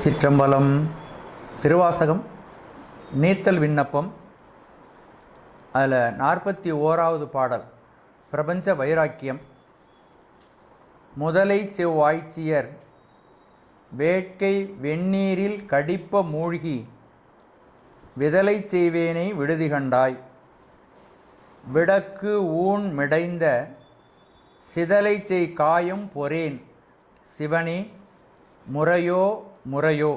திருச்சிற்றம்பலம். திருவாசகம் நீத்தல் விண்ணப்பம். அதில் 41வது பாடல் பிரபஞ்ச வைராக்கியம். முதலை செவ்வாய்ச்சியர் வேட்கை வெந்நீரில் கடிப்ப மூழ்கி விதலை செய்வேனை விடுதி கண்டாய். விடக்கு ஊன் மிடைந்த சிதலை செய் காயம் பொறேன் சிவனே முறையோ முறையோ.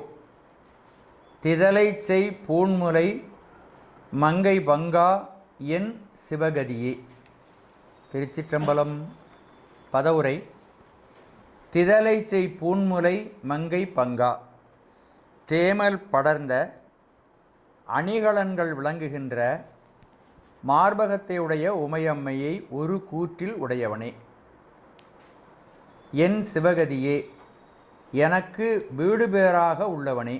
திதலை செய் பூண்முலை மங்கை பங்கா என் சிவகதியே. திருச்சிற்றம்பலம். பதவுரை. திதலை செய் பூண்முலை மங்கை பங்கா. தேமல் படர்ந்த அணிகலன்கள் விளங்குகின்ற மார்பகத்தை உடைய உமையம்மையை ஒரு கூற்றில் உடையவனே. என் சிவகதியே, எனக்கு வீடு பேராக உள்ளவனே.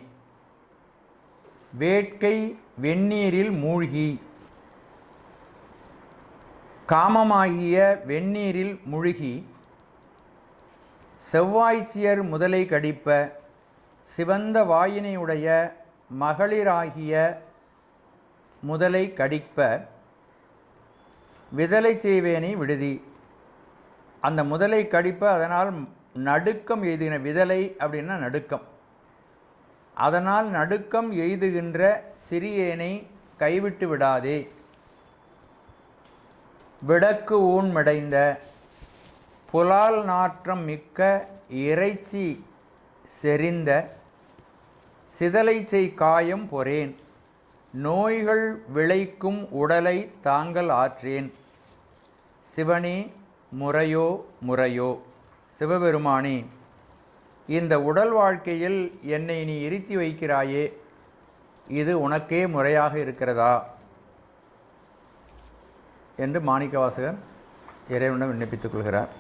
வேட்கை வெந்நீரில் மூழ்கி, காமமாகிய வெந்நீரில் மூழ்கி செவ்வாய்ச்சியர் முதலை கடிப்ப சிவந்த வாயினையுடைய மகளிராகிய முதலை கடிப்ப விதலை செய்வேனை விடுதி. அந்த முதலை கடிப்ப அதனால் நடுக்கம் எய்துகிற விதலை அப்படின்னா நடுக்கம். அதனால் நடுக்கம் எய்துகின்ற சிறியேனை கைவிட்டு விடாதே. விடக்கு ஊன் மிடைந்த புலால் நாற்றம் மிக்க இறைச்சி செறிந்த சிதலை செய் காயம் பொறேன் நோய்கள் விளைக்கும் உடலை தாங்கள் ஆற்றேன். சிவனே முறையோ முறையோ. சிவபெருமானே, இந்த உடல் வாழ்க்கையில் என்னை நீ இருத்தி வைக்கிறாயே, இது உனக்கே முறையாக இருக்கிறதா என்று மாணிக்கவாசகர் இறைவனிடம் விண்ணப்பித்துக் கொள்கிறார்.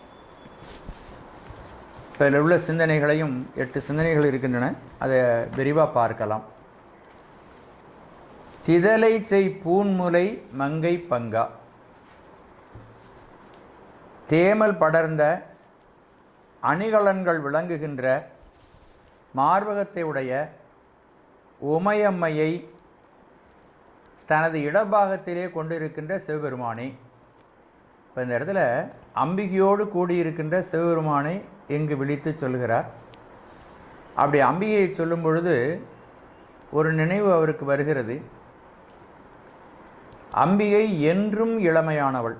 இதில் உள்ள சிந்தனைகளையும் 8 சிந்தனைகள் இருக்கின்றன, அதை விரிவாக பார்க்கலாம். திதலை செய் பூன்முலை மங்கை பங்கா. தேமல் படர்ந்த அணிகலன்கள் விளங்குகின்ற மார்பகத்தை உடைய உமையம்மையை தனது இடபாகத்திலே கொண்டிருக்கின்ற சிவபெருமானை. இப்போ இந்த இடத்துல அம்பிகையோடு கூடியிருக்கின்ற சிவபெருமானை இங்கு விழித்து சொல்கிறார். அப்படி அம்பிகையை சொல்லும் பொழுது ஒரு நினைவு அவருக்கு வருகிறது. அம்பிகை என்றும் இளமையானவள்.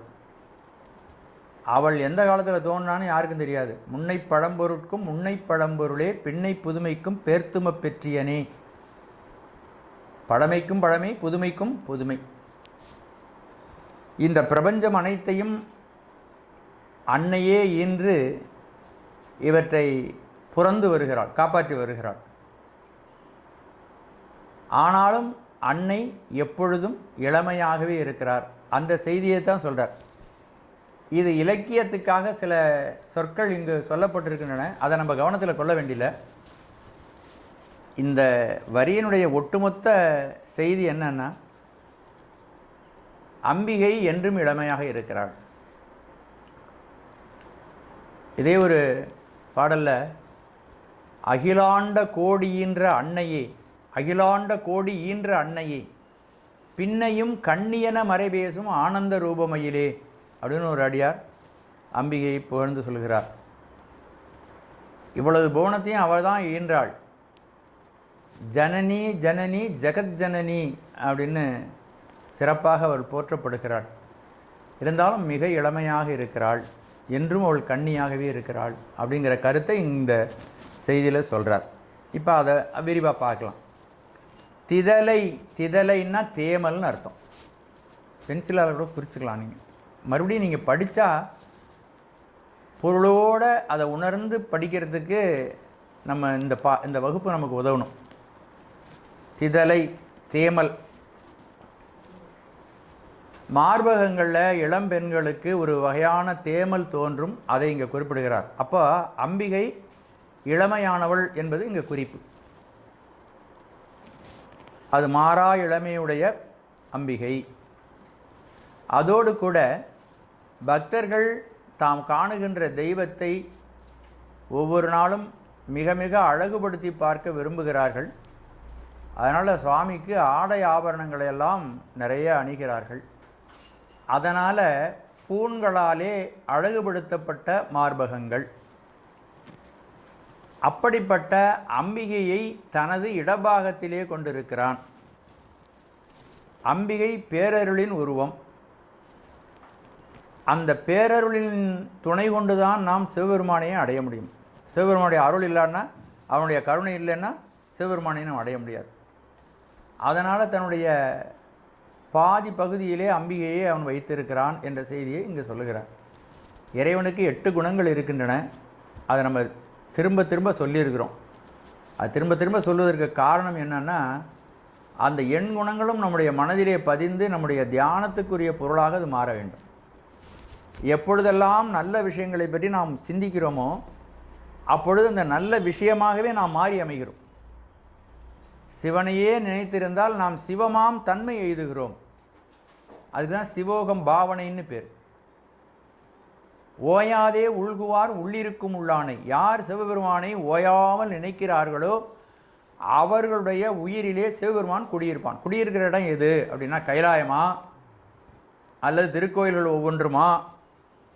அவள் எந்த காலத்தில் தோன்றான்னு யாருக்கும் தெரியாது. முன்னை பழம்பொருட்கும் முன்னை பழம்பொருளே பின்னை புதுமைக்கும் பேர்த்தும பெற்றியனே. பழமைக்கும் பழமை, புதுமைக்கும் புதுமை. இந்த பிரபஞ்சம் அனைத்தையும் அன்னையே இன்று இவற்றை புரந்து வருகிறாள், காப்பாற்றி வருகிறாள். ஆனாலும் அன்னை எப்பொழுதும் இளமையாகவே இருக்கிறார். அந்த செய்தியை தான் சொல்கிறார். இது இலக்கியத்துக்காக சில சொற்கள் இங்கு சொல்லப்பட்டிருக்கின்றன, அதை நம்ம கவனத்தில் கொள்ள வேண்டியல. இந்த வரியினுடைய ஒட்டுமொத்த செய்தி என்னன்னா, அம்பிகை என்றும் இளமையாக இருக்கிறாள். இதே ஒரு பாடல்ல அகிலாண்ட கோடி ஈன்ற அன்னையே, அகிலாண்ட கோடி ஈன்ற அன்னையே பின்னையும் கண்ணியன மறை பேசும் ஆனந்த ரூபமையிலே அப்படின்னு ஒரு அடியார் அம்பிகையை புகழ்ந்து சொல்கிறார். இவ்வளவு புவனத்தையும் அவள் தான் ஈன்றாள். ஜனனி ஜனனி ஜெகத் ஜனனி அப்படின்னு சிறப்பாக அவள் போற்றப்படுகிறாள். இருந்தாலும் மிக இளமையாக இருக்கிறாள், என்றும் அவள் கண்ணியாகவே இருக்கிறாள் அப்படிங்கிற கருத்தை இந்த செய்தியில் சொல்கிறார். இப்போ அதை விரிவாக பார்க்கலாம். திதலை, திதலைன்னா தேமல்னு அர்த்தம். பென்சிலால் கூட குறிச்சிக்கலாம். நீங்கள் மறுபடியும் நீங்கள் படித்தா பொருளோடு அதை உணர்ந்து படிக்கிறதுக்கு நம்ம இந்த வகுப்பு நமக்கு உதவணும். திதலை தேமல். மார்பகங்களில் இளம்பெண்களுக்கு ஒரு வகையான தேமல் தோன்றும், அதை இங்கே குறிப்பிடுகிறார். அப்போ அம்பிகை இளமையானவள் என்பது இங்கே குறிப்பு. அது மாறா இளமையுடைய அம்பிகை. அதோடு கூட பக்தர்கள் தாம் காணுகின்ற தெய்வத்தை ஒவ்வொரு நாளும் மிக மிக அழகுபடுத்தி பார்க்க விரும்புகிறார்கள். அதனால் சுவாமிக்கு ஆடை ஆபரணங்களை எல்லாம் நிறைய அணிகிறார்கள். அதனால் பூண்களாலே அழகுபடுத்தப்பட்ட மார்பகங்கள். அப்படிப்பட்ட அம்பிகையை தனது இடபாகத்திலே கொண்டிருக்கிறான். அம்பிகை பேரருளின் உருவம். அந்த பேரருளின் துணை கொண்டுதான் நாம் சிவபெருமானையும் அடைய முடியும். சிவபெருமானுடைய அருள் இல்லைன்னா, அவனுடைய கருணை இல்லைன்னா சிவபெருமானையும் நாம் அடைய முடியாது. அதனால் தன்னுடைய பாதி பகுதியிலே அம்பிகையை அவன் வைத்திருக்கிறான் என்ற செய்தியை இங்கு சொல்லுகிறார். இறைவனுக்கு 8 குணங்கள் இருக்கின்றன. அதை நம்ம திரும்ப திரும்ப சொல்லியிருக்கிறோம். அது திரும்ப திரும்ப சொல்வதற்கு காரணம் என்னன்னா, அந்த குணங்களும் நம்முடைய மனதிலே பதிந்து நம்முடைய தியானத்துக்குரிய பொருளாக அது மாற வேண்டும். எப்பொழுதெல்லாம் நல்ல விஷயங்களை பற்றி நாம் சிந்திக்கிறோமோ அப்பொழுது அந்த நல்ல விஷயமாகவே நாம் மாறி அமைகிறோம். சிவனையே நினைத்திருந்தால் நாம் சிவமாம் தன்மை எய்துகிறோம். அதுதான் சிவோகம் பாவனைன்னு பேர். ஓயாதே உள்குவார் உள்ளிருக்கும் உள்ளானை. யார் சிவபெருமானை ஓயாமல் நினைக்கிறார்களோ அவர்களுடைய உயிரிலே சிவபெருமான் குடியிருப்பான். குடியிருக்கிற இடம் எது அப்படின்னா, கைலாயமா அல்லது திருக்கோயில்கள் ஒவ்வொன்றுமா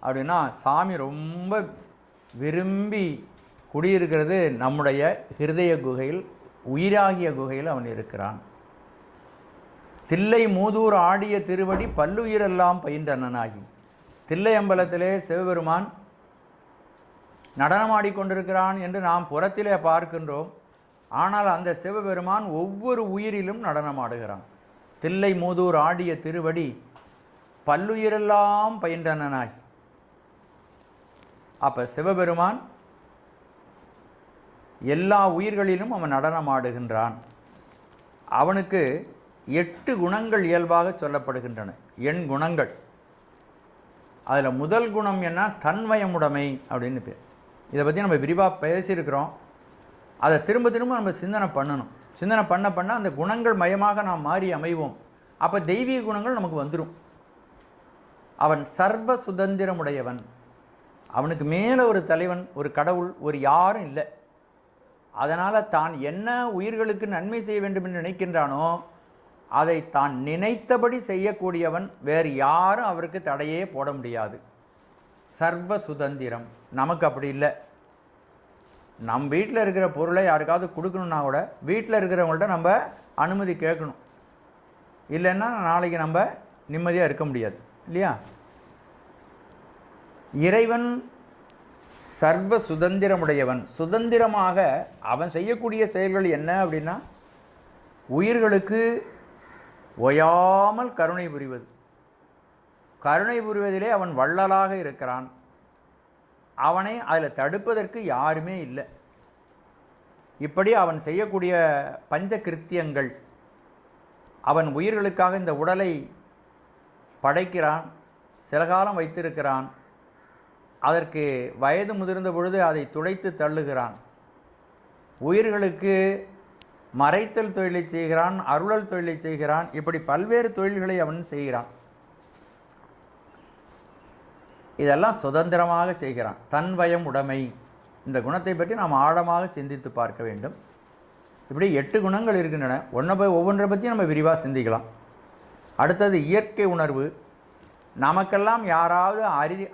அப்படின்னா, சாமி ரொம்ப விரும்பி குடியிருக்கிறது நம்முடைய ஹிருதய குகையில், உயிராகிய குகையில் அவன் இருக்கிறான். தில்லை மூதூர் ஆடிய திருவடி பல்லுயிரெல்லாம் பயின்றனாகி. தில்லை அம்பலத்திலே சிவபெருமான் நடனமாடிக்கொண்டிருக்கிறான் என்று நாம் புறத்திலே பார்க்கின்றோம். ஆனால் அந்த சிவபெருமான் ஒவ்வொரு உயிரிலும் நடனமாடுகிறான். தில்லை மூதூர் ஆடிய திருவடி பல்லுயிரெல்லாம் பயின்றனாகி. அப்போ சிவபெருமான் எல்லா உயிர்களிலும் அவன் நடனமாடுகின்றான். அவனுக்கு 8 குணங்கள் இயல்பாக சொல்லப்படுகின்றன. எண் குணங்கள். அதில் முதல் குணம் என்ன? தன்வயமுடைமை அப்படின்னு பேர். இதை பற்றி நம்ம விரிவாக பேசியிருக்கிறோம். அதை திரும்ப திரும்ப நம்ம சிந்தனை பண்ணணும். சிந்தனை பண்ண பண்ண அந்த குணங்கள் மயமாக நாம் மாறி அமைவோம். அப்போ தெய்வீக குணங்கள் நமக்கு வந்துடும். அவன் சர்வ சுதந்திரமுடையவன். அவனுக்கு மேலே ஒரு தலைவன், ஒரு கடவுள், ஒரு யாரும் இல்லை. அதனால் தான் என்ன உயிர்களுக்கு நன்மை செய்ய வேண்டும் என்று நினைக்கின்றானோ அதை தான் நினைத்தபடி செய்யக்கூடியவன். வேறு யாரும் அவருக்கு தடையே போட முடியாது. சர்வ சுதந்திரம். நமக்கு அப்படி இல்லை. நம் வீட்டில் இருக்கிற பொருளை யாருக்காவது கொடுக்கணுன்னா கூட வீட்டில் இருக்கிறவங்கள்ட்ட நம்ம அனுமதி கேட்கணும். இல்லைன்னா நாளைக்கு நம்ம நிம்மதியாக இருக்க முடியாது இல்லையா? இறைவன் சர்வ சுதந்திரமுடையவன். சுதந்திரமாக அவன் செய்யக்கூடிய செயல்கள் என்ன அப்படின்னா, உயிர்களுக்கு ஓயாமல் கருணை புரிவது. கருணை புரிவதிலே அவன் வள்ளலாக இருக்கிறான். அவனை அதில் தடுப்பதற்கு யாருமே இல்லை. இப்படி அவன் செய்யக்கூடிய பஞ்ச கிருத்தியங்கள், அவன் உயிர்களுக்காக இந்த உடலை படைக்கிறான், சில காலம் வைத்திருக்கிறான், அதற்கு வயது முதிர்ந்த பொழுது அதை துடைத்து தள்ளுகிறான். உயிர்களுக்கு மறைத்தல் தொழிலை செய்கிறான், அருளல் தொழிலை செய்கிறான். இப்படி பல்வேறு தொழில்களை அவன் செய்கிறான். இதெல்லாம் சுதந்திரமாக செய்கிறான். தன்வயம் உடைமை. இந்த குணத்தை பற்றி நாம் ஆழமாக சிந்தித்து பார்க்க வேண்டும். இப்படி 8 குணங்கள் இருக்கின்றன. ஒவ்வொன்றை பற்றி நம்ம விரிவாக சிந்திக்கலாம். அடுத்தது இயற்கை உணர்வு. நமக்கெல்லாம் யாராவது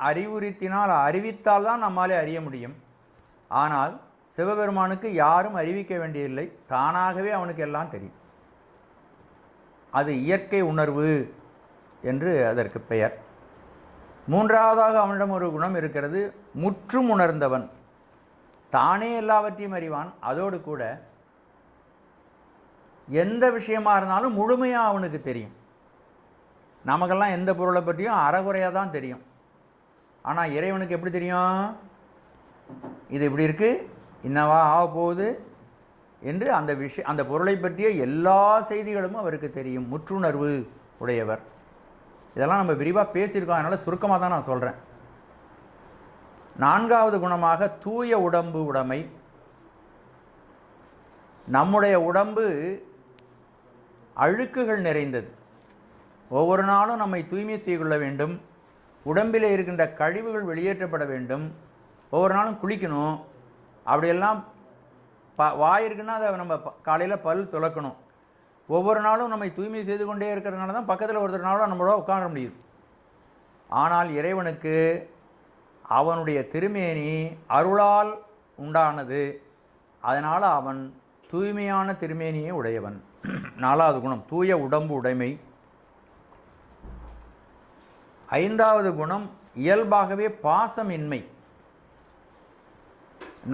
அறிவுறுத்தினால், அறிவித்தால் தான் நம்மாலே அறிய முடியும். ஆனால் சிவபெருமானுக்கு யாரும் அறிவிக்க வேண்டியதில்லை. தானாகவே அவனுக்கு எல்லாம் தெரியும். அது இயற்கை உணர்வு என்று அதற்கு பெயர். மூன்றாவதாக அவனிடம் ஒரு குணம் இருக்கிறது. முற்றும் உணர்ந்தவன். தானே எல்லாவற்றையும் அறிவான். அதோடு கூட எந்த விஷயமாக இருந்தாலும் முழுமையாக அவனுக்கு தெரியும். நமக்கெல்லாம் எந்த பொருளை பற்றியும் அறகுறையாக தான் தெரியும். ஆனால் இறைவனுக்கு எப்படி தெரியும்? இது இப்படி இருக்குது, என்னவா ஆக போகுது என்று அந்த பொருளை பற்றிய எல்லா செய்திகளும் அவருக்கு தெரியும். முற்றுணர்வு உடையவர். இதெல்லாம் நம்ம விரிவாக பேசியிருக்கோம். அதனால் சுருக்கமாக தான் நான் சொல்கிறேன். 4வது குணமாக தூய உடம்பு உடைமை. நம்முடைய உடம்பு அழுக்குகள் நிறைந்தது. ஒவ்வொரு நாளும் நம்மை தூய்மை செய்து கொள்ள வேண்டும். உடம்பில் இருக்கின்ற கழிவுகள் வெளியேற்றப்பட வேண்டும். ஒவ்வொரு நாளும் குளிக்கணும். அப்படியெல்லாம் வாய் இருக்குன்னா அதை நம்ம காலையில் பல் துலக்கணும். ஒவ்வொரு நாளும் நம்மை தூய்மை செய்து கொண்டே இருக்கிறதுனால தான் பக்கத்தில் ஒருத்தர் நாளும் நம்மளோட உட்கார முடியுது. ஆனால் இறைவனுக்கு அவனுடைய திருமேனி அருளால் உண்டானது. அதனால் அவன் தூய்மையான திருமேனியை உடையவன். 4வது குணம் தூய உடம்பு உடைமை. 5வது குணம் இயல்பாகவே பாசமின்மை.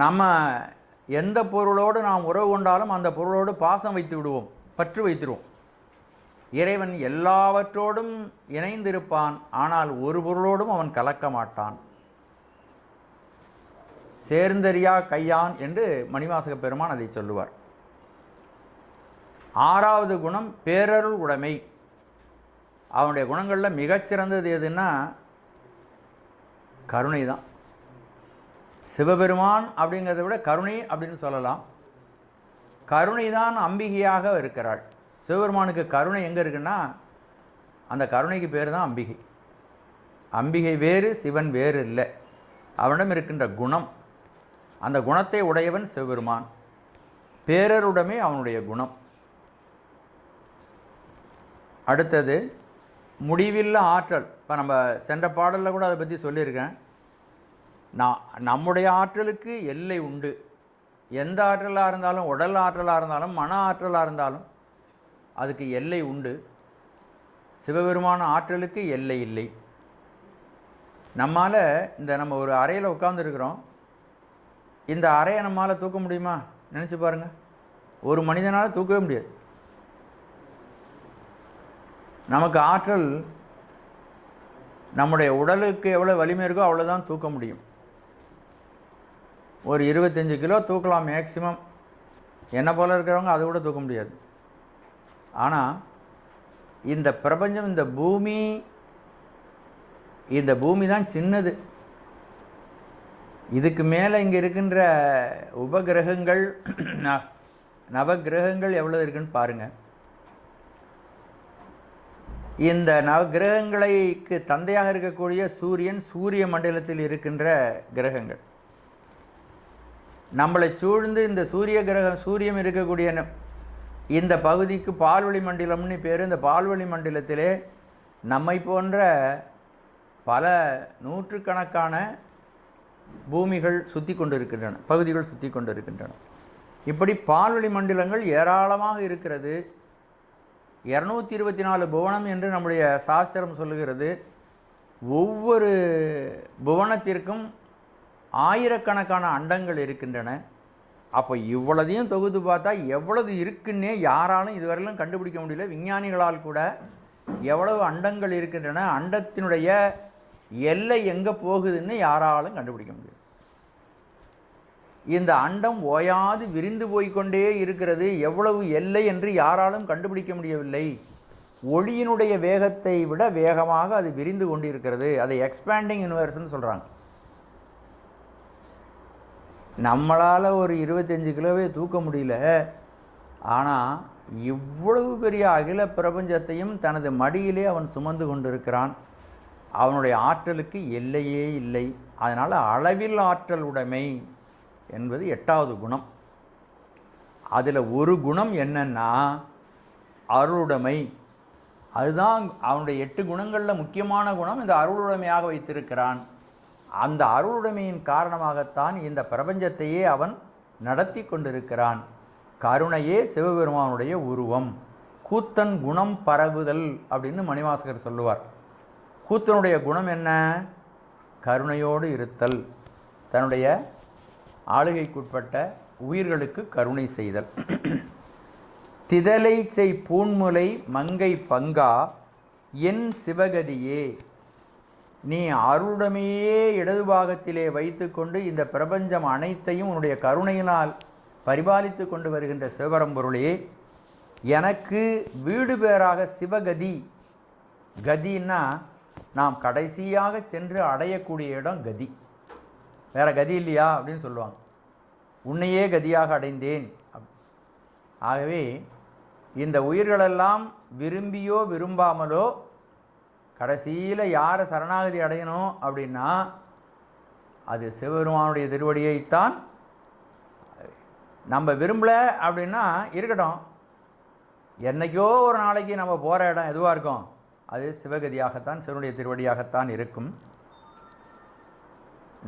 நம்ம எந்த பொருளோடு நாம் உறவு கொண்டாலும் அந்த பொருளோடு பாசம் வைத்து விடுவோம், பற்று வைத்திருவோம். இறைவன் எல்லாவற்றோடும் இணைந்திருப்பான், ஆனால் ஒரு பொருளோடும் அவன் கலக்க மாட்டான். சேர்ந்தறியா கையான் என்று மணிவாசக பெருமான் அதை சொல்லுவார். 6வது குணம் பேரருள் உடைமை. அவனுடைய குணங்களில் மிகச்சிறந்தது எதுன்னா கருணை தான். சிவபெருமான் அப்படிங்கிறத விட கருணை அப்படின்னு சொல்லலாம். கருணை தான் அம்பிகையாக இருக்கிறாள். சிவபெருமானுக்கு கருணை எங்கே இருக்குன்னா அந்த கருணைக்கு பேர் தான் அம்பிகை. அம்பிகை வேறு, சிவன் வேறு இல்லை. அவனிடம் இருக்கின்ற குணம், அந்த குணத்தை உடையவன் சிவபெருமான். பேரருடைமை அவனுடைய குணம். அடுத்தது முடிவில்லா ஆற்றல். இப்போ நம்ம சென்ற பாடலில் கூட அதை பற்றி சொல்லியிருக்கேன். நம்முடைய ஆற்றலுக்கு எல்லை உண்டு. எந்த ஆற்றலாக இருந்தாலும், உடல் ஆற்றலாக இருந்தாலும், மன ஆற்றலாக இருந்தாலும் அதுக்கு எல்லை உண்டு. சிவபெருமான ஆற்றலுக்கு எல்லை இல்லை. நம்மால் நம்ம ஒரு அறையில் உட்கார்ந்துருக்கிறோம். இந்த அறையை நம்மால் தூக்க முடியுமா? நினச்சி பாருங்கள். ஒரு மனிதனால் தூக்கவே முடியாது. நமக்கு ஆற்றல் நம்முடைய உடலுக்கு எவ்வளோ வலிமை இருக்கோ அவ்வளோதான் தூக்க முடியும். ஒரு 25 கிலோ தூக்கலாம் மேக்சிமம். என்னை போல் இருக்கிறவங்க அதை விட தூக்க முடியாது. ஆனால் இந்த பிரபஞ்சம், இந்த பூமி தான் சின்னது. இதுக்கு மேலே இங்கே இருக்கின்ற உபகிரகங்கள், நவகிரகங்கள் எவ்வளோ இருக்குன்னு பாருங்கள். இந்த நவகிரகங்களுக்கு தந்தையாக இருக்கக்கூடிய சூரியன், சூரிய மண்டலத்தில் இருக்கின்ற கிரகங்கள். நம்மளை சூழ்ந்து இந்த சூரியம் இருக்கக்கூடிய இந்த பகுதிக்கு பால்வழி மண்டலம்னு பேர். இந்த பால்வழி மண்டலத்திலே நம்மை போன்ற பல நூற்றுக்கணக்கான பூமிகள் சுற்றி கொண்டு இருக்கின்றன, பகுதிகள் சுற்றி கொண்டு இருக்கின்றன. இப்படி பால்வழி மண்டலங்கள் ஏராளமாக இருக்கிறது. 224 புவனம் என்று நம்முடைய சாஸ்திரம் சொல்லுகிறது. ஒவ்வொரு புவனத்திற்கும் ஆயிரக்கணக்கான அண்டங்கள் இருக்கின்றன. அப்போ இவ்வளதையும் தொகுத்து பார்த்தா எவ்வளவு இருக்குன்னே யாராலும் இதுவரையிலும் கண்டுபிடிக்க முடியல. விஞ்ஞானிகளால் கூட எவ்வளவு அண்டங்கள் இருக்கின்றன, அண்டத்தினுடைய எல்லை எங்கே போகுதுன்னு யாராலும் கண்டுபிடிக்க முடியும். இந்த அண்டம் ஓயாது விரிந்து போய்கொண்டே இருக்கிறது. எவ்வளவு எல்லை என்று யாராலும் கண்டுபிடிக்க முடியவில்லை. ஒளியினுடைய வேகத்தை விட வேகமாக அது விரிந்து கொண்டிருக்கிறது. அதை எக்ஸ்பேண்டிங் யூனிவர்ஸ்னு சொல்கிறாங்க. நம்மளால் ஒரு 25 கிலோவே தூக்க முடியல. ஆனால் இவ்வளவு பெரிய அகில பிரபஞ்சத்தையும் தனது மடியிலே அவன் சுமந்து கொண்டிருக்கிறான். அவனுடைய ஆற்றலுக்கு எல்லையே இல்லை. அதனால் அளவில் ஆற்றல் உடைமை என்பது 8வது குணம். அதில் ஒரு குணம் என்னன்னா அருளுடைமை. அதுதான் அவனுடைய 8 குணங்களில் முக்கியமான குணம். இந்த அருளுடைமையாக வைத்திருக்கிறான். அந்த அருளுடைமையின் காரணமாகத்தான் இந்த பிரபஞ்சத்தையே அவன் நடத்தி கொண்டிருக்கிறான். கருணையே சிவபெருமானுடைய உருவம். கூத்தன் குணம் பரவுதல் அப்படின்னு மணிவாசகர் சொல்லுவார். கூத்தனுடைய குணம் என்ன? கருணையோடு இருத்தல். தன்னுடைய ஆளுகைக்குட்பட்ட உயிர்களுக்கு கருணை செய்தல். திதலை செய் பூன்முலை மங்கை பங்கா என் சிவகதியே, நீ அருளுடைமையே இடது பாகத்திலே வைத்து கொண்டு இந்த பிரபஞ்சம் அனைத்தையும் உன்னுடைய கருணையினால் பரிபாலித்து கொண்டு வருகின்ற சிவபரம்பொருளே, எனக்கு வீடு பேராக சிவகதி. கதின்னா நாம் கடைசியாக சென்று அடையக்கூடிய இடம் கதி. வேற கதி இல்லையா அப்படின்னு சொல்லுவாங்க. உன்னையே கதியாக அடைந்தேன். ஆகவே இந்த உயிர்களெல்லாம் விரும்பியோ விரும்பாமலோ கடைசியில் யாரை சரணாகதி அடையணும் அப்படின்னா அது சிவபெருமானுடைய திருவடியைத்தான். நம்ம விரும்பலை அப்படின்னா இருக்கட்டும், என்றைக்கோ ஒரு நாளைக்கு நம்ம போகிற இடம் எதுவாக இருக்கும், அது சிவகதியாகத்தான், சிவனுடைய திருவடியாகத்தான் இருக்கும்.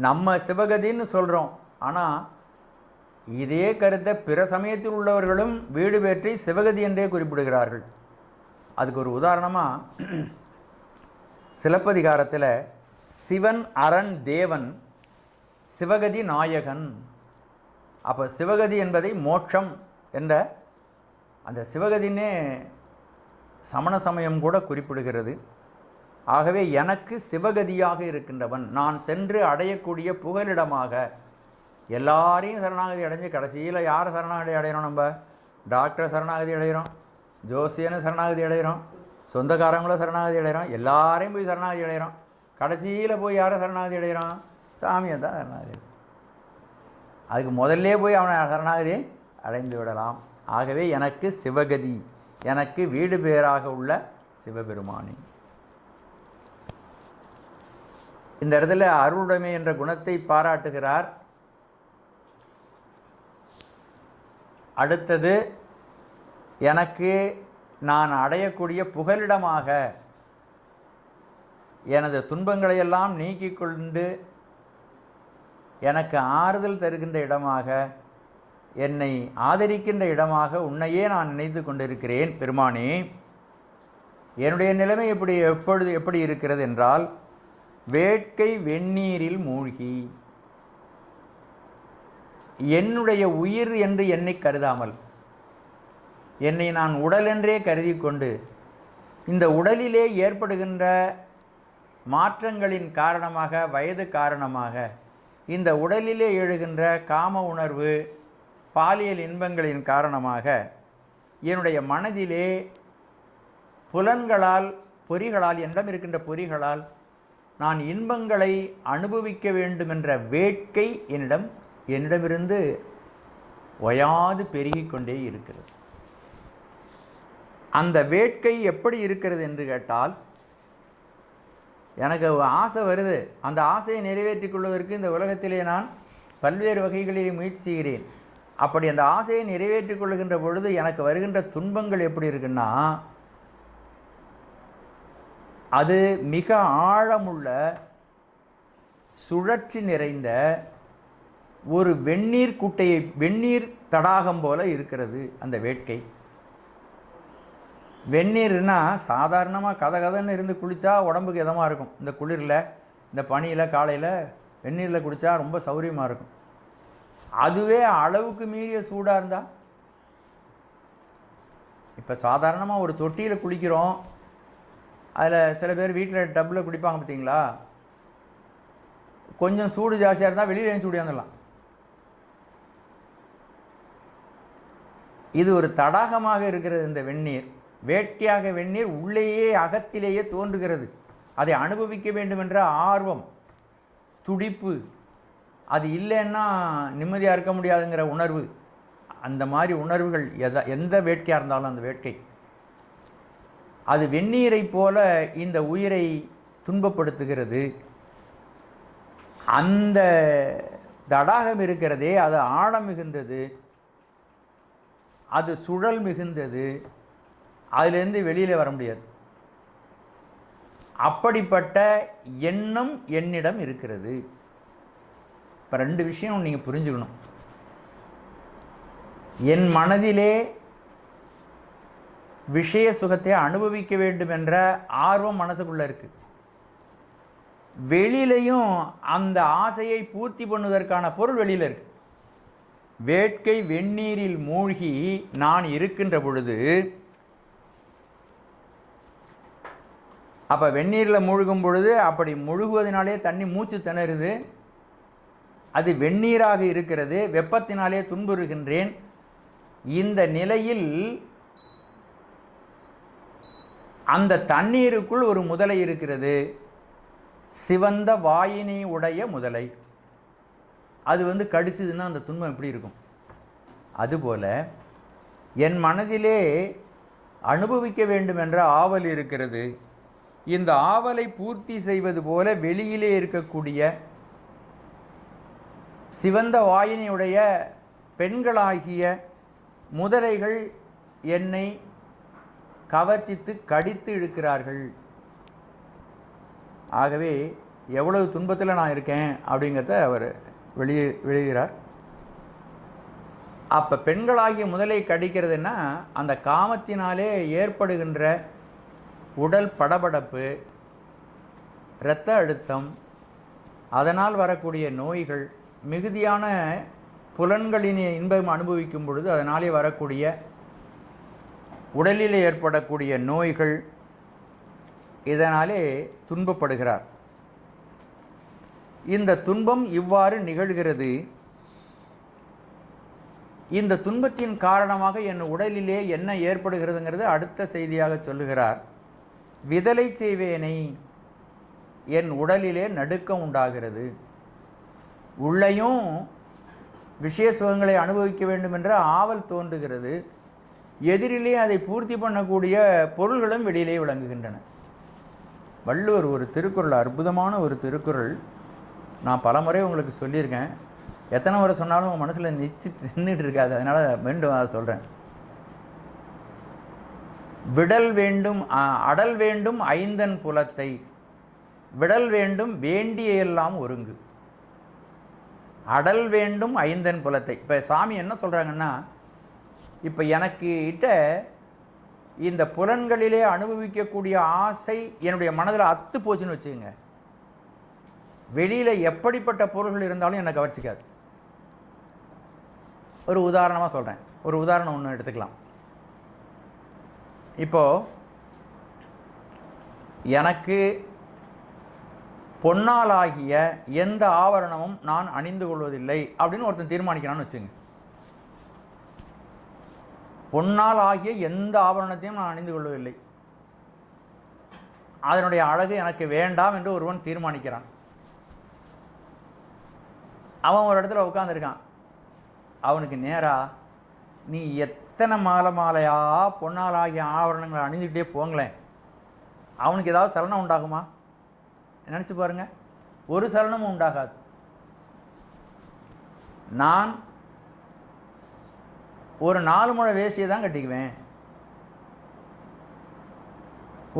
நம்ம சிவகதின்னு சொல்கிறோம், ஆனால் இதே கருத்தை பிற சமயத்தில் உள்ளவர்களும் வீடு பெற்றி சிவகதி என்றே குறிப்பிடுகிறார்கள். அதுக்கு ஒரு உதாரணமாக சிலப்பதிகாரத்தில் சிவன் அரண் தேவன் சிவகதி நாயகன். அப்போ சிவகதி என்பதை மோட்சம் என்ற அந்த சிவகதினே சமண சமயம் கூட குறிப்பிடுகிறது. ஆகவே எனக்கு சிவகதியாக இருக்கின்றவன், நான் சென்று அடையக்கூடிய புகலிடமாக, எல்லாரையும் சரணாகதி அடைஞ்சு கடைசியில் யாரை சரணாகதி அடைகிறோம்? நம்ம டாக்டரை சரணாகதி அடைகிறோம், ஜோசியனை சரணாகதி அடைகிறோம், சொந்தக்காரங்களும் சரணாகதி அடைகிறோம், எல்லாரையும் போய் சரணாகதி அடைகிறோம். கடைசியில் போய் யாரை சரணாகதி அடைகிறோம்? சாமியை தான் சரணாகதி. அதுக்கு முதல்ல போய் அவனை சரணாகதி அடைந்து விடலாம். ஆகவே எனக்கு சிவகதி, எனக்கு வீடு பேராக உள்ள சிவபெருமானி. இந்த இடத்துல அருளுடைமை என்ற குணத்தை பாராட்டுகிறார். அடுத்தது, எனக்கு நான் அடையக்கூடிய புகலிடமாக, எனது துன்பங்களையெல்லாம் நீக்கிக் கொண்டு எனக்கு ஆறுதல் தருகின்ற இடமாக, என்னை ஆதரிக்கின்ற இடமாக உன்னையே நான் நினைத்து கொண்டிருக்கிறேன் பெருமானே. என்னுடைய நிலைமை எப்படி இருக்கிறது என்றால், வேட்கை வெந்நீரில் மூழ்கி, என்னுடைய உயிர் என்று என்னை கருதாமல், என்னை நான் உடல் என்றே கருதி கொண்டு, இந்த உடலிலே ஏற்படுகின்ற மாற்றங்களின் காரணமாக, வயது காரணமாக, இந்த உடலிலே எழுகின்ற காம உணர்வு, பாலியல் இன்பங்களின் காரணமாக என்னுடைய மனதிலே புலன்களால், பொறிகளால், என்னிடம் இருக்கின்ற பொறிகளால் நான் இன்பங்களை அனுபவிக்க வேண்டுமென்ற வேட்கை என்னிடமிருந்து ஓயாது பெருகிக் கொண்டே இருக்கிறது. அந்த வேட்கை எப்படி இருக்கிறது என்று கேட்டால், எனக்கு ஆசை வருது, அந்த ஆசையை நிறைவேற்றிக் கொள்வதற்கு இந்த உலகத்திலே நான் பல்வேறு வகைகளிலே முயற்சி செய்கிறேன். அப்படி அந்த ஆசையை நிறைவேற்றிக் கொள்கின்ற பொழுது எனக்கு வருகின்ற துன்பங்கள் எப்படி இருக்குன்னா, அது மிக ஆழமுள்ள சுழற்சி நிறைந்த ஒரு வெந்நீர் குட்டையை, வெந்நீர் தடாகம் போல இருக்கிறது அந்த வேட்கை. வெந்நீர்னா சாதாரணமாக கதன்னு இருந்து குளித்தா உடம்புக்கு இதமாக இருக்கும். இந்த குளிரில், இந்த பனியில், காலையில் வெந்நீரில் குளித்தா ரொம்ப சௌரியமாக இருக்கும். அதுவே அளவுக்கு மீறிய சூடாக இருந்தால், இப்போ சாதாரணமாக ஒரு தொட்டியில் குளிக்கிறோம், அதில் சில பேர் வீட்டில் டப்பில் குடிப்பாங்க பார்த்தீங்களா, கொஞ்சம் சூடு ஜாஸ்தியாக இருந்தால் வெளியில் சூடு வந்துடலாம். இது ஒரு தடாகமாக இருக்கிறது இந்த வெந்நீர். வேட்கையாக வெந்நீர் உள்ளேயே அகத்திலேயே தோன்றுகிறது. அதை அனுபவிக்க வேண்டும் என்ற ஆர்வம், துடிப்பு, அது இல்லைன்னா நிம்மதியாக இருக்க முடியாதுங்கிற உணர்வு, அந்த மாதிரி உணர்வுகள் எந்த வேட்கையாக இருந்தாலும் அந்த வேட்கை அது வெந்நீரை போல இந்த உயிரை துன்பப்படுத்துகிறது. அந்த தடாகம் இருக்கிறதே, அது ஆழம் மிகுந்தது, அது சுழல் மிகுந்தது, அதிலிருந்து வெளியில் வர முடியாது. அப்படிப்பட்ட எண்ணம் என்னிடம் இருக்கிறது. இப்போ 2 விஷயம் நீங்கள் புரிஞ்சுக்கணும். என் மனதிலே விஷய சுகத்தை அனுபவிக்க வேண்டும் என்ற ஆர்வம் மனசுக்குள்ளே இருக்கு. வெளியிலையும் அந்த ஆசையை பூர்த்தி பண்ணுவதற்கான பொருள் வெளியில் இருக்கு. வேட்கை வெந்நீரில் மூழ்கி நான் இருக்கின்ற பொழுது, அப்போ வெந்நீரில் மூழ்கும் பொழுது, அப்படி முழுகுவதனாலே தண்ணி மூச்சு திணறுது, அது வெந்நீராக இருக்கிறது, வெப்பத்தினாலே துன்புறுகின்றேன். இந்த நிலையில் அந்த தண்ணீருக்குள் ஒரு முதலை இருக்கிறது, சிவந்த வாயினை உடைய முதலை. அது கடிச்சதுன்னா அந்த துன்பம் எப்படி இருக்கும்? அதுபோல என் மனதிலே அனுபவிக்க வேண்டும் என்ற ஆவல் இருக்கிறது. இந்த ஆவலை பூர்த்தி செய்வது போல வெளியிலே இருக்கக்கூடிய சிவந்த வாயினையுடைய பெண்களாகிய முதலைகள் என்னை கவர்ச்சித்து கடித்து இழுக்கிறார்கள். ஆகவே எவ்வளவு துன்பத்தில் நான் இருக்கேன் அப்படிங்கிறத அவர் வெளியிடுகிறார். அப்போ பெண்களாகிய முதலை கடிக்கிறதுன்னா அந்த காமத்தினாலே ஏற்படுகின்ற உடல் படபடப்பு, இரத்த அழுத்தம், அதனால் வரக்கூடிய நோய்கள், மிகுதியான புலன்களின் இன்பம் அனுபவிக்கும் பொழுது அதனாலே வரக்கூடிய உடலில் ஏற்படக்கூடிய நோய்கள், இதனாலே துன்பப்படுகிறார். இந்த துன்பம் இவ்வாறு நிகழ்கிறது. இந்த துன்பத்தின் காரணமாக என் உடலிலே என்ன ஏற்படுகிறதுங்கிறது அடுத்த செய்தியாக சொல்லுகிறார். விதலை செய்வேனை, என் உடலிலே நடுக்கம் உண்டாகிறது. உள்ளேயும் விஷய சுகங்களை அனுபவிக்க வேண்டும் என்ற ஆவல் தோன்றுகிறது. எதிரிலே அதை பூர்த்தி பண்ணக்கூடிய பொருள்களும் வெளியிலே விளங்குகின்றன. வள்ளுவர் ஒரு திருக்குறள், அற்புதமான ஒரு திருக்குறள், நான் பல முறை உங்களுக்கு சொல்லியிருக்கேன். எத்தனை முறை சொன்னாலும் உங்கள் மனசில் நின்றுட்டு இருக்காது, அதனால் மீண்டும் அதை சொல்கிறேன். விடல் வேண்டும் அடல் வேண்டும் ஐந்தன் புலத்தை, விடல் வேண்டும் வேண்டிய எல்லாம் ஒருங்கு. அடல் வேண்டும் ஐந்தன் புலத்தை. இப்போ சாமி என்ன சொல்கிறாங்கன்னா, இப்போ எனக்கு கிட்ட இந்த புலன்களிலே அனுபவிக்கக்கூடிய ஆசை என்னுடைய மனதில் அத்து போச்சுன்னு வச்சுக்கோங்க, வெளியில் எப்படிப்பட்ட பொருள்கள் இருந்தாலும் என்னை கவர்ச்சிக்காது. ஒரு உதாரணமாக சொல்கிறேன், ஒரு உதாரணம் ஒன்று எடுத்துக்கலாம். இப்போது எனக்கு பொன்னாலாகிய எந்த ஆவரணமும் நான் அணிந்து கொள்வதில்லை அப்படின்னு ஒருத்தன் தீர்மானிக்கிறான்னு வச்சுங்க. பொன்னால் ஆகிய எந்த ஆபரணத்தையும் நான் அணிந்து கொள்ளவில்லை, அதனுடைய அழகு எனக்கு வேண்டாம் என்று ஒருவன் தீர்மானிக்கிறான். அவன் ஒரு இடத்துல உட்காந்துருக்கான். அவனுக்கு நேரா நீ எத்தனை மாலையா பொன்னால் ஆகிய ஆபரணங்களை அணிந்துக்கிட்டே போங்களேன், அவனுக்கு ஏதாவது சலனம் உண்டாகுமா? நினச்சி பாருங்க, ஒரு சலனமும் உண்டாகாது. நான் ஒரு 4 முழ வேஷ்டியை தான் கட்டிக்குவேன்,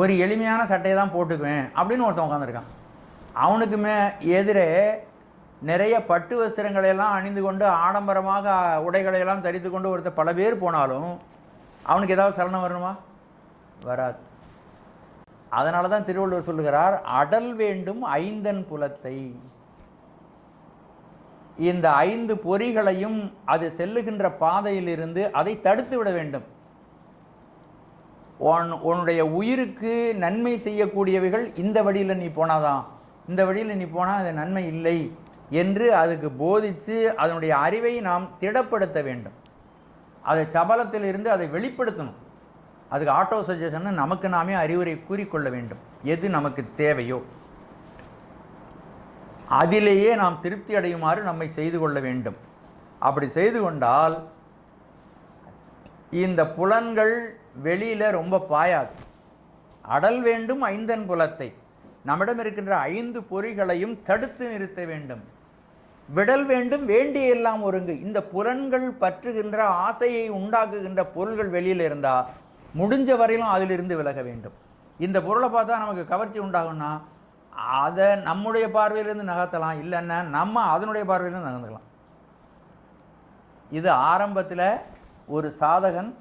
ஒரு எளிமையான சட்டையை தான் போட்டுக்குவேன் அப்படின்னு ஒருத்தன் உட்காந்துருக்கான். அவனுக்கு எதிரே நிறைய பட்டு வஸ்திரங்களையெல்லாம் அணிந்து கொண்டு ஆடம்பரமாக உடைகளையெல்லாம் தரித்து கொண்டு ஒருத்தர் பல பேர் போனாலும் அவனுக்கு ஏதாவது சலனம் வரணுமா? வராது. அதனால தான் திருவள்ளுவர் சொல்லுகிறார், அடல் வேண்டும் ஐந்தன் புலத்தை. இந்த 5 பொறிகளையும் அது செல்லுகின்ற பாதையிலிருந்து அதை தடுத்து விட வேண்டும். உன்னுடைய உயிருக்கு நன்மை செய்யக்கூடியவைகள் இந்த வழியில் நீ போனாதான், இந்த வழியில் நீ போனால் அது நன்மை இல்லை என்று அதுக்கு போதித்து அதனுடைய அறிவை நாம் திடப்படுத்த வேண்டும். அதை சபலத்தில் இருந்து அதை வெளிப்படுத்தணும். அதுக்கு ஆட்டோ சஜஷன் நமக்கு நாமே அறிவுரை கூறிக்கொள்ள வேண்டும். எது நமக்கு தேவையோ அதிலேயே நாம் திருப்தி அடையுமாறு நம்மை செய்து கொள்ள வேண்டும். அப்படி செய்து கொண்டால் இந்த புலன்கள் வெளியில் ரொம்ப பாயாது. அடல் வேண்டும் ஐந்தன் புலத்தை, நம்மிடம் இருக்கின்ற 5 பொறிகளையும் தடுத்து நிறுத்த வேண்டும். விடல் வேண்டும் வேண்டிய எல்லாம் ஒருங்கு. இந்த புலன்கள் பற்றுகின்ற ஆசையை உண்டாக்குகின்ற பொருள்கள் வெளியில் இருந்தால் முடிஞ்ச வரையிலும் அதிலிருந்து விலக வேண்டும். இந்த பொருளை பார்த்தா நமக்கு கவர்ச்சி உண்டாகும்னா அதை நம்முடைய பார்வையிலிருந்து நகர்த்தலாம், இல்லைன்னா நம்ம அதனுடைய பார்வையிலிருந்து நகர்ந்துக்கலாம். இது ஆரம்பத்தில் ஒரு சாதகன்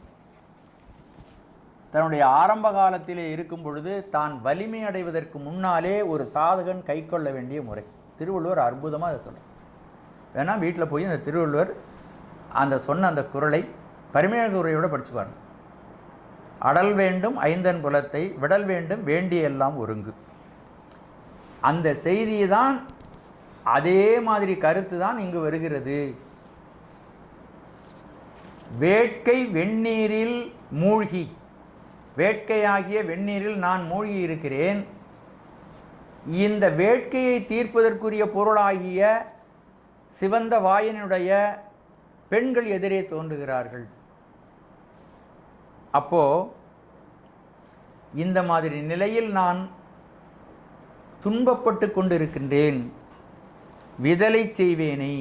தன்னுடைய ஆரம்ப காலத்திலே இருக்கும் பொழுது தான் வலிமை அடைவதற்கு முன்னாலே ஒரு சாதகன் கை கொள்ள வேண்டிய முறை. திருவள்ளுவர் அற்புதமாக அதை சொல்கிறார். வேணால் வீட்டில் போய் அந்த திருவள்ளுவர் அந்த சொன்ன அந்த குறளை பரிமையாக உரையோடு படித்து பாருங்கள். அடல் வேண்டும் ஐந்தன் புலத்தை, விடல் வேண்டும் வேண்டிய எல்லாம் ஒருங்கு. அந்த செய்தியை தான், அதே மாதிரி கருத்து தான் இங்கு வருகிறது. வேட்கை வெந்நீரில் மூழ்கி, வேட்கையாகிய வெந்நீரில் நான் மூழ்கி இருக்கிறேன். இந்த வேட்கையை தீர்ப்பதற்குரிய பொருளாகிய சிவந்த வாயனுடைய பெண்கள் எதிரே தோன்றுகிறார்கள். அப்போ இந்த மாதிரி நிலையில் நான் துன்பப்பட்டு கொண்டிருக்கின்றேன். விதலை செய்வேனை,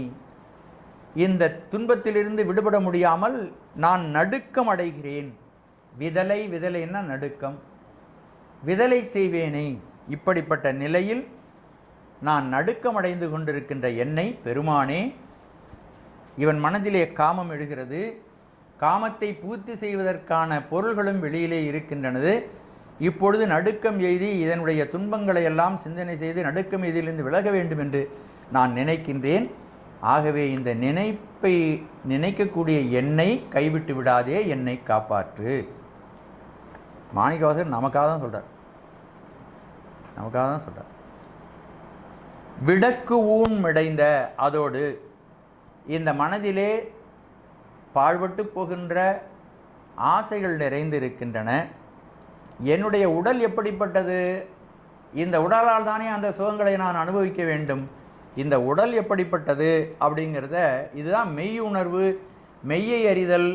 இந்த துன்பத்திலிருந்து விடுபட முடியாமல் நான் நடுக்கம் அடைகிறேன். விதலைன்னா நடுக்கம். விதலை செய்வேனே, இப்படிப்பட்ட நிலையில் நான் நடுக்கம் அடைந்து கொண்டிருக்கின்ற என்னை பெருமானே, இவன் மனதிலே காமம் எழுகிறது. காமத்தை பூர்த்தி செய்வதற்கான பொருள்களும் வெளியிலே இருக்கின்றனது. இப்பொழுது நடுக்கம் எய்தி இதனுடைய துன்பங்களை எல்லாம் சிந்தனை செய்து நடுக்கம் எய்திலிருந்து விலக வேண்டும் என்று நான் நினைக்கின்றேன். ஆகவே இந்த நினைக்கக்கூடிய என்னை கைவிட்டு விடாதே, என்னை காப்பாற்று. மாணிக்கவாசகர் நமக்காக தான் சொல்றார். விடக்கு ஊன் மிடைந்த, அதோடு இந்த மனதிலே பாழ்பட்டு போகின்ற ஆசைகள் நிறைந்து இருக்கின்றன. என்னுடைய உடல் எப்படிப்பட்டது? இந்த உடலால் தானே அந்த சுகங்களை நான் அனுபவிக்க வேண்டும். இந்த உடல் எப்படிப்பட்டது அப்படிங்கிறத, இதுதான் மெய் உணர்வு, மெய்யை அறிதல்,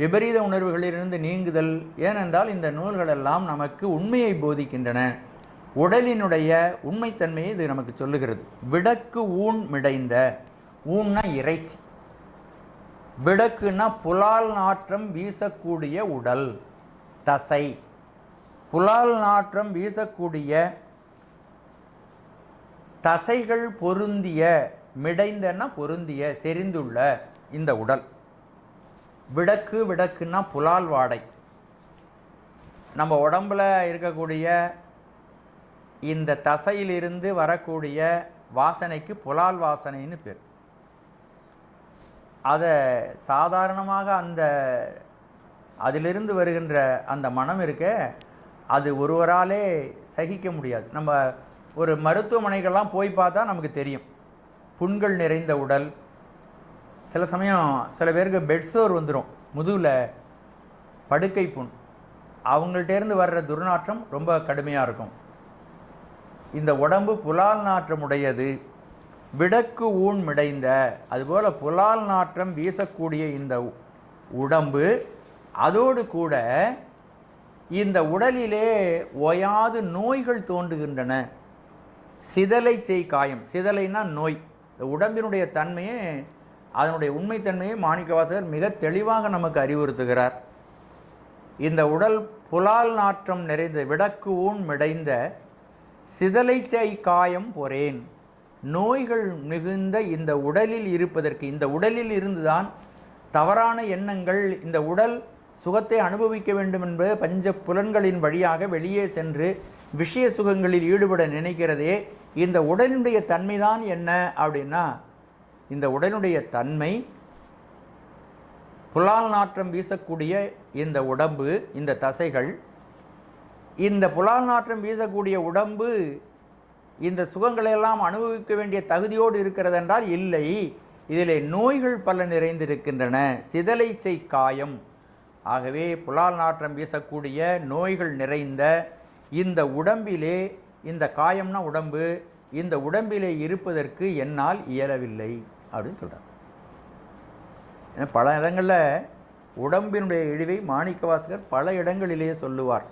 விபரீத உணர்வுகளிலிருந்து நீங்குதல். ஏனென்றால் இந்த நூல்களெல்லாம் நமக்கு உண்மையை போதிக்கின்றன. உடலினுடைய உண்மைத்தன்மையை இது நமக்கு சொல்லுகிறது. விடக்கு ஊன் மிடைந்த, ஊன்னா இறைச்சி, விடக்குன்னா புலால் நாற்றம் வீசக்கூடிய உடல், தசை. புலால் நாற்றம் வீசக்கூடிய தசைகள் பொருந்திய, மிடைந்தன்னா பொருந்திய, செறிந்துள்ள இந்த உடல். விடக்குன்னா புலால் வாடை. நம்ம உடம்புல இருக்கக்கூடிய இந்த தசையிலிருந்து வரக்கூடிய வாசனைக்கு புலால் வாசனைன்னு பேர். அதை சாதாரணமாக அதிலிருந்து வருகின்ற அந்த மனம் இருக்க, அது ஒருவராலே சகிக்க முடியாது. நம்ம ஒரு மருத்துவமனைகள்லாம் போய் பார்த்தா நமக்கு தெரியும். புண்கள் நிறைந்த உடல். சில சமயம் சில பேருக்கு பெட்சோர் வந்துடும், முதுகில் படுக்கை புண். அவங்கள்ட்டேருந்து வர்ற துர்நாற்றம் ரொம்ப கடுமையாக இருக்கும். இந்த உடம்பு புலால் நாற்றம் உடையது. விடக்கு ஊன் மிடைந்த, அதுபோல் புலால் நாற்றம் வீசக்கூடிய இந்த உடம்பு, அதோடு கூட இந்த உடலிலே ஓயாது நோய்கள் தோன்றுகின்றன. சிதலை செய் காயம். சிதலைன்னா நோய். இந்த உடம்பினுடைய தன்மையை, அதனுடைய உண்மைத்தன்மையை மாணிக்கவாசகர் மிக தெளிவாக நமக்கு அறிவுறுத்துகிறார். இந்த உடல் புலால் நாற்றம் நிறைந்த, விடக்கு ஊன் மிடைந்த சிதலை செய் காயம் பொறேன். நோய்கள் மிகுந்த இந்த உடலில் இருப்பதற்கு, இந்த உடலில் இருந்துதான் தவறான எண்ணங்கள், இந்த உடல் சுகத்தை அனுபவிக்க வேண்டும் என்பது பஞ்ச புலன்களின் வழியாக வெளியே சென்று விஷய சுகங்களில் ஈடுபட நினைக்கிறதே. இந்த உடலினுடைய தன்மைதான் என்ன அப்படின்னா, இந்த உடலுடைய தன்மை புலால் நாற்றம் வீசக்கூடிய இந்த உடம்பு, இந்த தசைகள். இந்த புலால் நாற்றம் வீசக்கூடிய உடம்பு இந்த சுகங்களையெல்லாம் அனுபவிக்க வேண்டிய தகுதியோடு இருக்கிறது என்றால் இல்லை. இதிலே நோய்கள் பல நிறைந்திருக்கின்றன. சிதலை செய் காயம். ஆகவே புலால் நாற்றம் வீசக்கூடிய நோய்கள் நிறைந்த இந்த உடம்பிலே, இந்த காயம்னா உடம்பு, இந்த உடம்பிலே இருப்பதற்கு என்னால் இயலவில்லை அப்படின்னு சொல்கிறார். பல இடங்களில் உடம்பினுடைய இழிவை மாணிக்கவாசகர் பல இடங்களிலேயே சொல்லுவார்.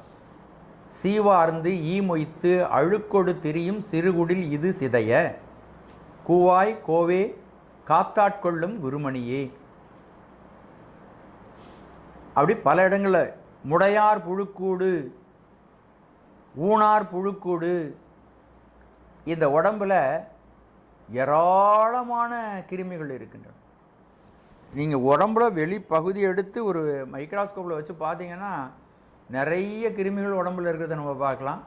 சீவார்ந்து ஈமொய்த்து அழுக்கொடு திரியும் சிறுகுடில் இது சிதைய, கூவாய் கோவே காத்தாட்கொள்ளும் குருமணியே. அப்படி பல இடங்களில் முடையார் புழுக்கூடு, ஊனார் புழுக்கூடு. இந்த உடம்பில் ஏராளமான கிருமிகள் இருக்கின்றன. நீங்கள் உடம்புல வெளிப்பகுதி எடுத்து ஒரு மைக்ரோஸ்கோப்பில் வச்சு பார்த்தீங்கன்னா நிறைய கிருமிகள் உடம்புல இருக்கிறத நம்ம பார்க்கலாம்.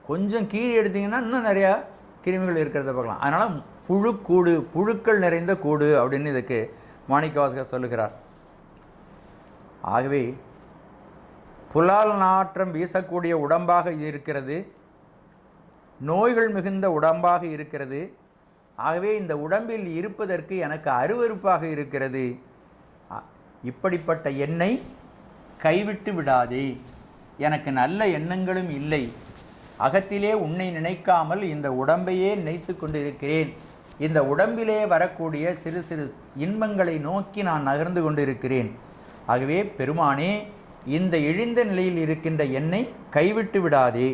கொஞ்சம் கீழே எடுத்திங்கன்னா இன்னும் நிறையா கிருமிகள் இருக்கிறத பார்க்கலாம். அதனால் புழுக்கூடு, புழுக்கள் நிறைந்த கூடு அப்படின்னு இதுக்கு மாணிக்கவாசகர் சொல்லுகிறார். ஆகவே புலால் நாற்றம் வீசக்கூடிய உடம்பாக இருக்கிறது, நோய்கள் மிகுந்த உடம்பாக இருக்கிறது. ஆகவே இந்த உடம்பில் இருப்பதற்கு எனக்கு அருவருப்பாக இருக்கிறது. இப்படிப்பட்ட என்னை கைவிட்டு விடாதே. எனக்கு நல்ல எண்ணங்களும் இல்லை. அகத்திலே உன்னை நினைக்காமல் இந்த உடம்பையே நினைத்து கொண்டிருக்கிறேன். இந்த உடம்பிலே வரக்கூடிய சிறு சிறு இன்பங்களை நோக்கி நான் நகர்ந்து கொண்டிருக்கிறேன். ஆகவே பெருமானே, இந்த இழிந்த நிலையில் இருக்கின்ற என்னை கைவிட்டு விடாதே.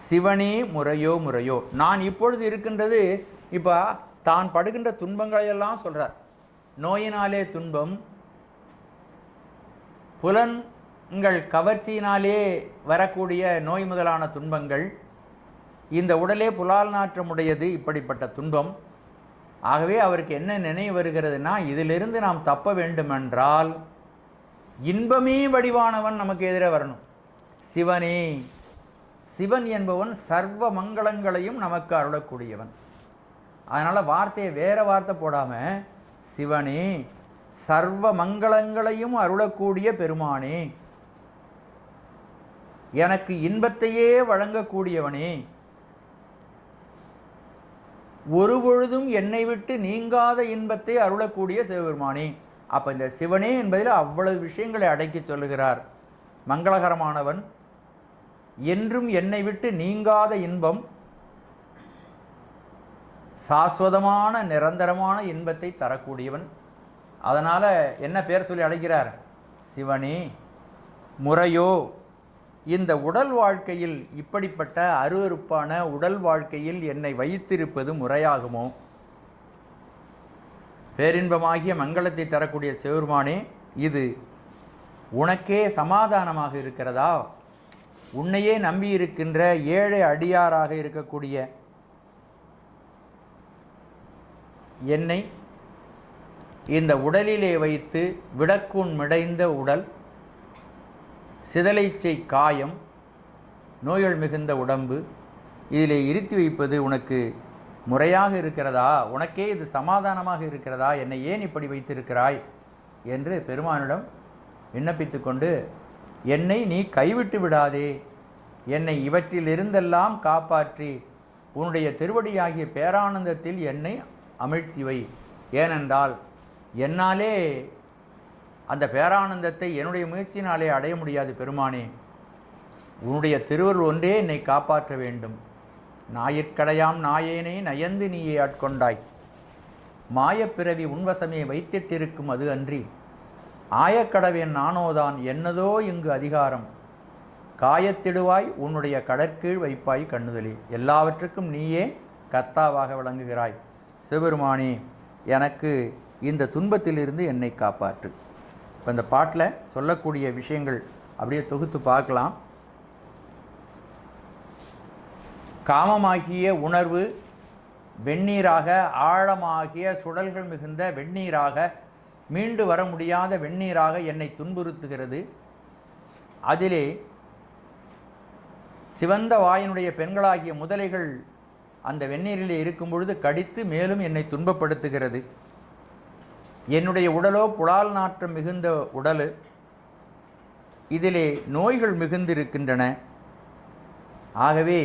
சிவனே முறையோ முறையோ. நான் இப்பொழுது இருக்கின்றது, இப்போ தான் படுகின்ற துன்பங்களையெல்லாம் சொல்கிறார். நோயினாலே துன்பம், புலன்கள் கவர்ச்சியினாலே வரக்கூடிய நோய் முதலான துன்பங்கள், இந்த உடலே புலால் நாற்றமுடையது, இப்படிப்பட்ட துன்பம். ஆகவே அவருக்கு என்ன நினைவு வருகிறதுனா, இதிலிருந்து நாம் தப்ப வேண்டுமென்றால் இன்பமே வடிவானவன் நமக்கு எதிரே வரணும். சிவனே, சிவன் என்பவன் சர்வ மங்களங்களையும் நமக்கு அருளக்கூடியவன். அதனால் வார்த்தையை வேறு வார்த்தை போடாமல் சிவனே, சர்வ மங்களங்களையும் அருளக்கூடிய பெருமானே, எனக்கு இன்பத்தையே வழங்கக்கூடியவனே, ஒருபொழுதும் என்னை விட்டு நீங்காத இன்பத்தை அருளக்கூடிய சிவபெருமானே. அப்போ இந்த சிவனே என்பதில் அவ்வளவு விஷயங்களை அடக்கி சொல்லுகிறார். மங்களகரமானவன், என்றும் என்னை விட்டு நீங்காத இன்பம், சாஸ்வதமான நிரந்தரமான இன்பத்தை தரக்கூடியவன். அதனால் என்ன பேர் சொல்லி அழைக்கிறார்? சிவனே. முறையோ, இந்த உடல் வாழ்க்கையில், இப்படிப்பட்ட அருவருப்பான உடல் வாழ்க்கையில் என்னை வைத்திருப்பது முறையாகுமோ? பேரின்பமாகிய மங்களத்தை தரக்கூடிய சிவபெருமானே, இது உனக்கே சமாதானமாக இருக்கிறதா? உன்னையே நம்பியிருக்கின்ற ஏழை அடியாராக இருக்கக்கூடிய என்னை இந்த உடலிலே வைத்து விடக்கூன் மிடைந்த உடல், சிதலைச்சை காயம், நோய்கள் மிகுந்த உடம்பு, இதிலே இருத்தி வைப்பது உனக்கு முறையாக இருக்கிறதா? உனக்கே இது சமாதானமாக இருக்கிறதா? என்னை ஏன் இப்படி வைத்திருக்கிறாய் என்று பெருமானிடம் விண்ணப்பித்து கொண்டு, என்னை நீ கைவிட்டு விடாதே, என்னை இவற்றிலிருந்தெல்லாம் காப்பாற்றி உன்னுடைய திருவடியாகிய பேரானந்தத்தில் என்னை அமிழ்த்தி வை. ஏனென்றால் என்னாலே அந்த பேரானந்தத்தை என்னுடைய முயற்சியினாலே அடைய முடியாது பெருமானே. உன்னுடைய திருவருள் ஒன்றே என்னை காப்பாற்ற வேண்டும். நாயிற்கடையாம் நாயேனை நயந்து நீயே ஆட்கொண்டாய், மாயப்பிறவி உன்வசமே வைத்திட்டிருக்கும் அது அன்றி, ஆயக்கடவேன் நானோதான் என்னதோ இங்கு அதிகாரம், காயத்திடுவாய் உன்னுடைய கடற்கீழ் வைப்பாய் கண்ணுதலி. எல்லாவற்றுக்கும் நீயே கர்த்தாவாக விளங்குகிறாய். சிவபெருமானே, எனக்கு இந்த துன்பத்திலிருந்து என்னை காப்பாற்று. இப்போ இந்த பாட்டில் சொல்லக்கூடிய விஷயங்கள் அப்படியே தொகுத்து பார்க்கலாம். காமமாகிய உணர்வு வெந்நீராக, ஆழமாகிய சுடல்கள் மிகுந்த வெந்நீராக, மீண்டு வர முடியாத வெந்நீராக என்னை துன்புறுத்துகிறது. அதிலே சிவந்த வாயினுடைய பெண்களாகிய முதலைகள் அந்த வெந்நீரிலே இருக்கும் பொழுது கடித்து மேலும் என்னை துன்பப்படுத்துகிறது. என்னுடைய உடலோ புலால் நாற்றம் மிகுந்த உடல், இதிலே நோய்கள் மிகுந்திருக்கின்றன. ஆகவே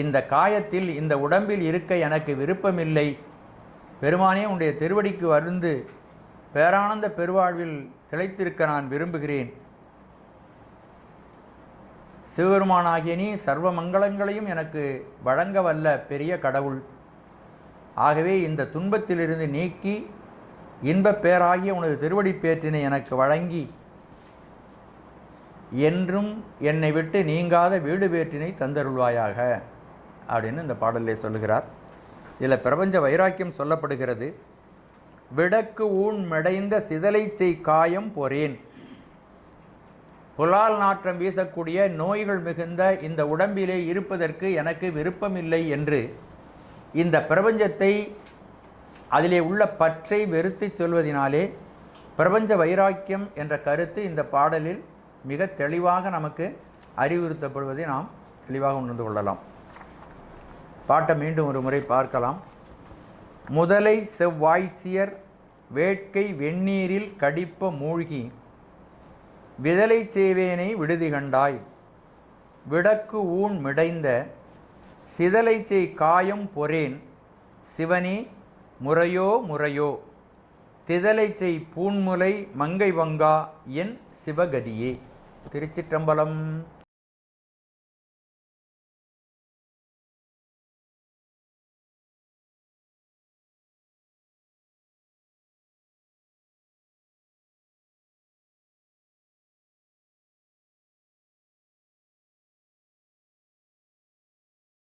இந்த காயத்தில், இந்த உடம்பில் இருக்க எனக்கு விருப்பமில்லை. பெருமானே, உன்னுடைய திருவடிக்கு வந்து பேரானந்த பெருவாழ்வில் திளைத்திருக்க நான் விரும்புகிறேன். சிவபெருமானாகிய நீ சர்வ மங்களங்களையும் எனக்கு வழங்க வல்ல பெரிய கடவுள். ஆகவே இந்த துன்பத்திலிருந்து நீக்கி இன்பப் பேராகிய உனது திருவடி பேற்றினை எனக்கு வழங்கி என்றும் என்னை விட்டு நீங்காத வீடு பேற்றினை தந்தருள்வாயாக அப்படின்னு இந்த பாடலிலே சொல்லுகிறார். இதில் பிரபஞ்ச வைராக்கியம் சொல்லப்படுகிறது. விடக்கு ஊன் மெடைந்த சிதலைச்சை காயம் பொறேன். புலால் நாற்றம் வீசக்கூடிய நோய்கள் மிகுந்த இந்த உடம்பிலே இருப்பதற்கு எனக்கு விருப்பமில்லை என்று இந்த பிரபஞ்சத்தை, அதிலே உள்ள பற்றை வெறுத்து சொல்வதினாலே பிரபஞ்ச வைராக்கியம் என்ற கருத்து இந்த பாடலில் மிக தெளிவாக நமக்கு அறிவுறுத்தப்படுவதை நாம் தெளிவாக உணர்ந்து கொள்ளலாம். பாட்டை மீண்டும் ஒரு முறை பார்க்கலாம். முதலை செவ்வாய்ச்சியர் வேட்கை வெந்நீரில் கடிப்ப மூழ்கி, விதலை செய்வேனை விடுதி கண்டாய், விடக்கு ஊன் மிடைந்த சிதலைச்சை காயம் பொறேன், சிவனே முறையோ முறையோ, திதலைச்சை பூன்முலை மங்கை வங்கா என் சிவகதியே. திருச்சிற்றம்பலம்.